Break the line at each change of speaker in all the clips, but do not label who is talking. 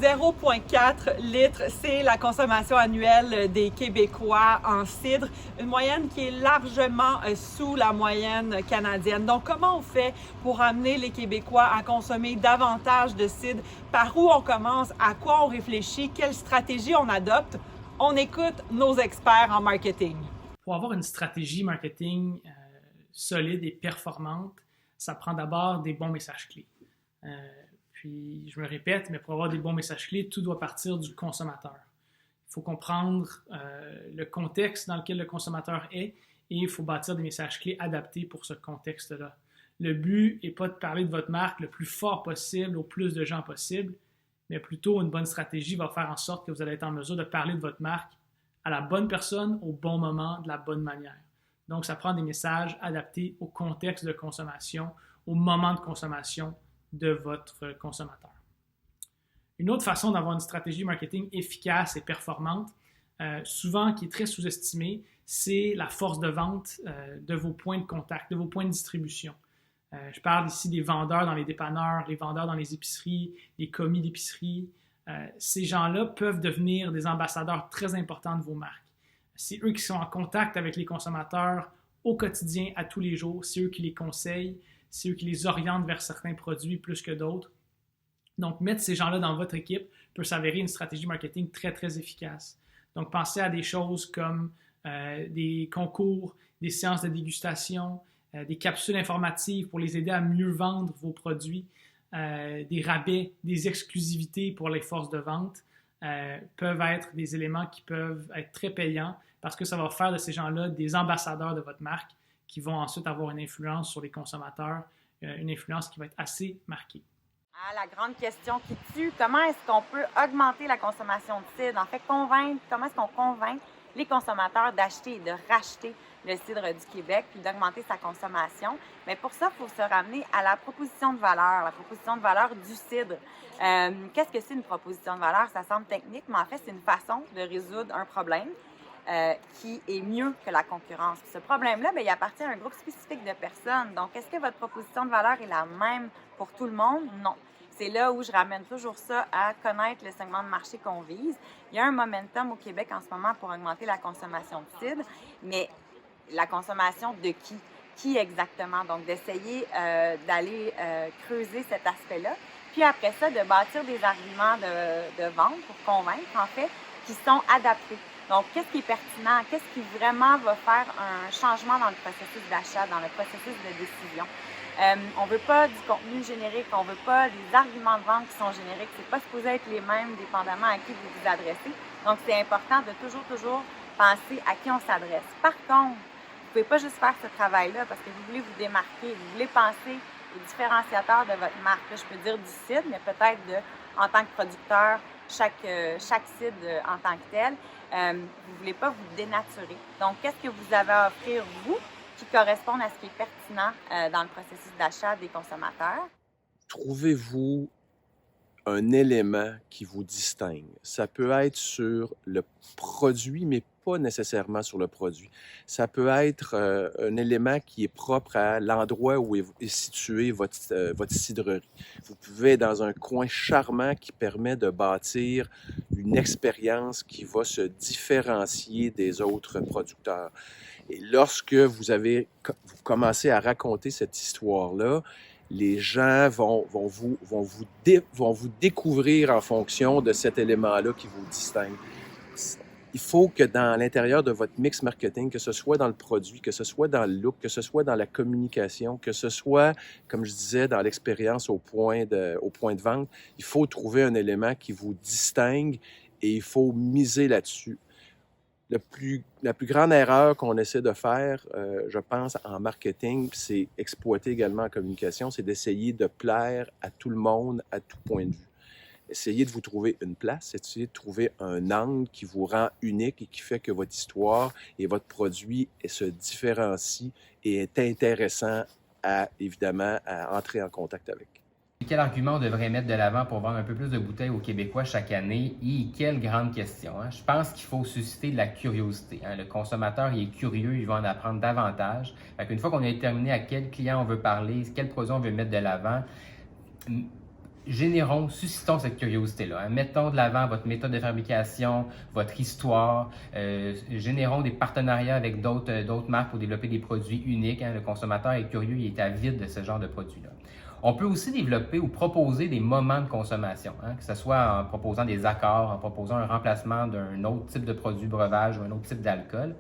0,4 litres, c'est la consommation annuelle des Québécois en cidre, une moyenne qui est largement sous la moyenne canadienne. Donc, comment on fait pour amener les Québécois à consommer davantage de cidre? Par où on commence? À quoi on réfléchit? Quelle stratégie on adopte? On écoute nos experts en marketing.
Pour avoir une stratégie marketing solide et performante, ça prend d'abord des bons messages clés. Puis, je me répète, mais pour avoir des bons messages clés, tout doit partir du consommateur. Il faut comprendre le contexte dans lequel le consommateur est et il faut bâtir des messages clés adaptés pour ce contexte-là. Le but n'est pas de parler de votre marque le plus fort possible au plus de gens possible, mais plutôt une bonne stratégie va faire en sorte que vous allez être en mesure de parler de votre marque à la bonne personne, au bon moment, de la bonne manière. Donc, ça prend des messages adaptés au contexte de consommation, au moment de consommation de votre consommateur. Une autre façon d'avoir une stratégie marketing efficace et performante, souvent qui est très sous-estimée, c'est la force de vente de vos points de contact, de vos points de distribution. Je parle ici des vendeurs dans les dépanneurs, les vendeurs dans les épiceries, les commis d'épicerie. Ces gens-là peuvent devenir des ambassadeurs très importants de vos marques. C'est eux qui sont en contact avec les consommateurs au quotidien, à tous les jours. C'est eux qui les conseillent, c'est eux qui les orientent vers certains produits plus que d'autres. Donc, mettre ces gens-là dans votre équipe peut s'avérer une stratégie marketing très, très efficace. Donc, pensez à des choses comme des concours, des séances de dégustation, des capsules informatives pour les aider à mieux vendre vos produits, des rabais, des exclusivités pour les forces de vente peuvent être des éléments qui peuvent être très payants parce que ça va faire de ces gens-là des ambassadeurs de votre marque qui vont ensuite avoir une influence sur les consommateurs, une influence qui va être assez marquée.
Ah, la grande question qui tue, comment est-ce qu'on peut augmenter la consommation de cidre? En fait, comment est-ce qu'on convainc les consommateurs d'acheter et de racheter le cidre du Québec puis d'augmenter sa consommation? Mais pour ça, il faut se ramener à la proposition de valeur du cidre. Qu'est-ce que c'est une proposition de valeur? Ça semble technique, mais en fait, c'est une façon de résoudre un problème qui est mieux que la concurrence. Puis ce problème-là, il appartient à un groupe spécifique de personnes. Donc, est-ce que votre proposition de valeur est la même pour tout le monde? Non. C'est là où je ramène toujours ça à connaître le segment de marché qu'on vise. Il y a un momentum au Québec en ce moment pour augmenter la consommation de cidre, mais la consommation de qui? Qui exactement? Donc, d'essayer d'aller creuser cet aspect-là. Puis après ça, de bâtir des arguments de vente pour convaincre, en fait, qui sont adaptés. Donc, qu'est-ce qui est pertinent? Qu'est-ce qui vraiment va faire un changement dans le processus d'achat, dans le processus de décision? On ne veut pas du contenu générique, on ne veut pas des arguments de vente qui sont génériques. Ce n'est pas supposé être les mêmes dépendamment à qui vous vous adressez. Donc, c'est important de toujours penser à qui on s'adresse. Par contre, vous ne pouvez pas juste faire ce travail-là parce que vous voulez vous démarquer, vous voulez penser aux différenciateurs de votre marque. Là, je peux dire du cidre, mais peut-être en tant que producteur, chaque cidre en tant que tel. Vous ne voulez pas vous dénaturer. Donc, qu'est-ce que vous avez à offrir, vous, qui correspond à ce qui est pertinent dans le processus d'achat des consommateurs?
Trouvez-vous un élément qui vous distingue. Ça peut être sur le produit, mais pas nécessairement sur le produit. Ça peut être un élément qui est propre à l'endroit où est située votre cidrerie. Vous pouvez être dans un coin charmant qui permet de bâtir une expérience qui va se différencier des autres producteurs. Et lorsque vous commencez à raconter cette histoire-là, les gens vont vous découvrir en fonction de cet élément-là qui vous distingue. Il faut que dans l'intérieur de votre mix marketing, que ce soit dans le produit, que ce soit dans le look, que ce soit dans la communication, que ce soit, comme je disais, dans l'expérience au point de vente, il faut trouver un élément qui vous distingue et il faut miser là-dessus. La plus grande erreur qu'on essaie de faire, je pense, en marketing, c'est exploiter également en communication, c'est d'essayer de plaire à tout le monde, à tout point de vue. Essayez de vous trouver une place, essayez de trouver un angle qui vous rend unique et qui fait que votre histoire et votre produit se différencient et est intéressant évidemment, à entrer en contact avec.
Quel argument on devrait mettre de l'avant pour vendre un peu plus de bouteilles aux Québécois chaque année? Et quelle grande question! Hein? Je pense qu'il faut susciter de la curiosité. Hein? Le consommateur, il est curieux, il va en apprendre davantage. Une fois qu'on a déterminé à quel client on veut parler, quel produit on veut mettre de l'avant, suscitons cette curiosité-là. Hein. Mettons de l'avant votre méthode de fabrication, votre histoire, générons des partenariats avec d'autres marques pour développer des produits uniques. Hein. Le consommateur est curieux, il est avide de ce genre de produits-là. On peut aussi développer ou proposer des moments de consommation, hein, que ce soit en proposant des accords, en proposant un remplacement d'un autre type de produit breuvage ou un autre type d'alcool.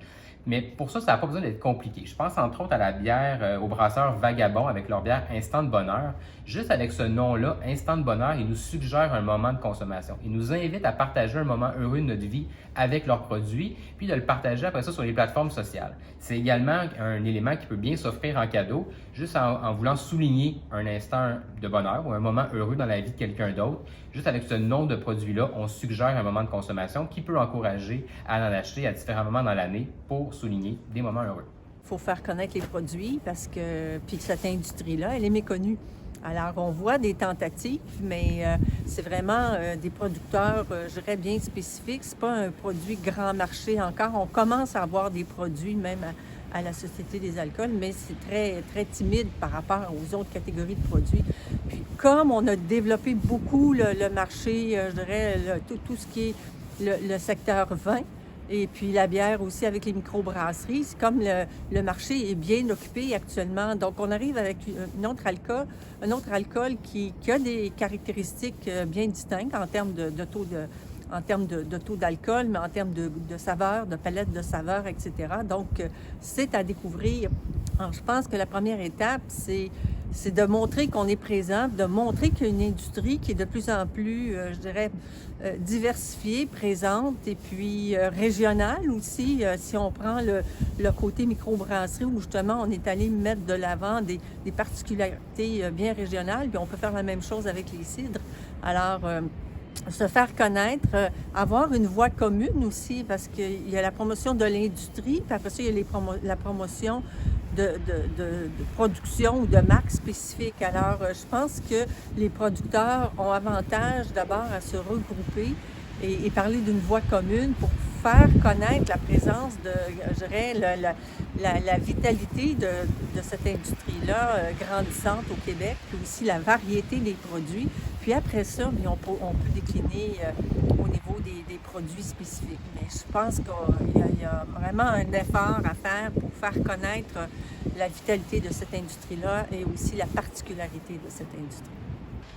Mais pour ça n'a pas besoin d'être compliqué. Je pense entre autres à la bière, au brasseur Vagabond avec leur bière Instant de Bonheur. Juste avec ce nom-là, Instant de Bonheur, ils nous suggèrent un moment de consommation. Ils nous invitent à partager un moment heureux de notre vie avec leurs produits, puis de le partager après ça sur les plateformes sociales. C'est également un élément qui peut bien s'offrir en cadeau, juste en voulant souligner un instant de bonheur ou un moment heureux dans la vie de quelqu'un d'autre. Juste avec ce nom de produit-là, on suggère un moment de consommation qui peut encourager à en acheter à différents moments dans l'année pour souligner des moments heureux.
Il faut faire connaître les produits parce que cette industrie-là, elle est méconnue. Alors, on voit des tentatives, mais c'est vraiment des producteurs, je dirais, bien spécifiques. C'est pas un produit grand marché encore. On commence à avoir des produits même à la Société des alcools, mais c'est très, très timide par rapport aux autres catégories de produits. Puis, comme on a développé beaucoup le marché, je dirais, tout ce qui est le secteur vin, et puis la bière aussi avec les microbrasseries, c'est comme le marché est bien occupé actuellement. Donc, on arrive avec un autre alcool qui a des caractéristiques bien distinctes en termes de taux d'alcool, mais en termes de saveur, de palette de saveurs, etc. Donc, c'est à découvrir. Alors, je pense que la première étape, c'est de montrer qu'on est présent, de montrer qu'il y a une industrie qui est de plus en plus, je dirais, diversifiée, présente, et puis régionale aussi. Si on prend le côté microbrasserie, où justement on est allé mettre de l'avant des particularités bien régionales, puis on peut faire la même chose avec les cidres. Alors, se faire connaître, avoir une voix commune aussi, parce qu'il y a la promotion de l'industrie, puis après ça, il y a la promotion de production ou de marques spécifiques. Alors, je pense que les producteurs ont avantage d'abord à se regrouper et parler d'une voix commune pour faire connaître la présence de, je dirais, la vitalité de cette industrie-là grandissante au Québec, puis aussi la variété des produits. Puis après ça, on peut décliner au niveau des produits spécifiques. Mais je pense qu'il y a vraiment un effort à faire pour faire connaître la vitalité de cette industrie-là et aussi la particularité de cette industrie.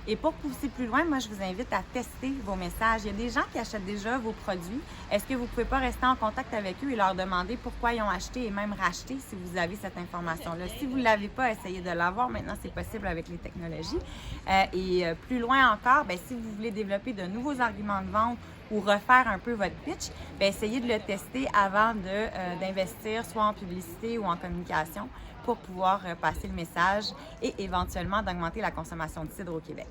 Et pour pousser plus loin, moi, je vous invite à tester vos messages. Il y a des gens qui achètent déjà vos produits. Est-ce que vous ne pouvez pas rester en contact avec eux et leur demander pourquoi ils ont acheté et même racheté si vous avez cette information-là? Si vous ne l'avez pas, essayez de l'avoir. Maintenant, c'est possible avec les technologies. Plus loin encore, si vous voulez développer de nouveaux arguments de vente ou refaire un peu votre pitch, essayez de le tester avant d'investir soit en publicité ou en communication pour pouvoir passer le message et éventuellement d'augmenter la consommation de cidre au Québec.